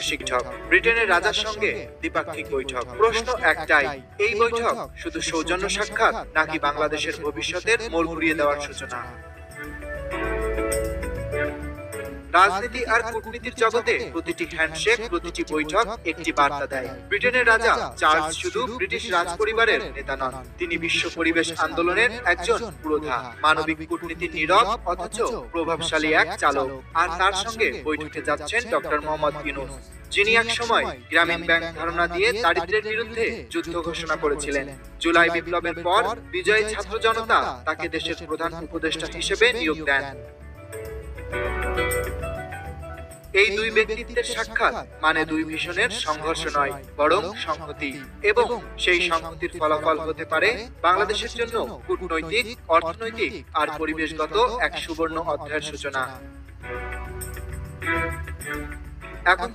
ঐতিহাসিক ঢপ। ব্রিটেনের রাজার সঙ্গে দ্বিপাক্ষিক বৈঠক। প্রশ্ন একটাই, এই বৈঠক শুধু সৌজন্য সাক্ষাৎ নাকি বাংলাদেশের ভবিষ্যতের মোড় ঘুরিয়ে দেওয়ার সূচনা? রাজনীতি আর কূটনীতির জগতে প্রতিটি হ্যান্ডশেক, প্রতিটি বৈঠক একটি বার্তা দেয়। ব্রিটেনের রাজা চার্লস শুধু ব্রিটিশ রাজ পরিবারের নেতা নন, তিনি বিশ্ব পরিবেশ আন্দোলনের একজন পুরোধা, মানবিক কূটনীতির নীরব অথচ প্রভাবশালী এক চালক। আর তার সঙ্গে বৈঠকে যাচ্ছেন ডক্টর মোহাম্মদ ইউনূস, যিনি এক সময় গ্রামীণ ব্যাংক ধারণা দিয়ে দারিদ্র্যের বিরুদ্ধে যুদ্ধ ঘোষণা করেছিলেন। জুলাই বিপ্লবের পর বিজয়ী ছাত্র জনতা তাকে দেশের প্রধান উপদেষ্টা হিসেবে নিয়োগ দেন। এই দুই ব্যক্তিত্বের সাক্ষাৎ মানে দুই ভীষণের সংঘর্ষ নয়, বরং সংহতি, এবং সেই সংহতির ফলাফল হতে পারে বাংলাদেশের জন্য কূটনৈতিক, অর্থনৈতিক আর পরিবেশগত এক সুবর্ণ অধ্যায়ের সূচনা। এখন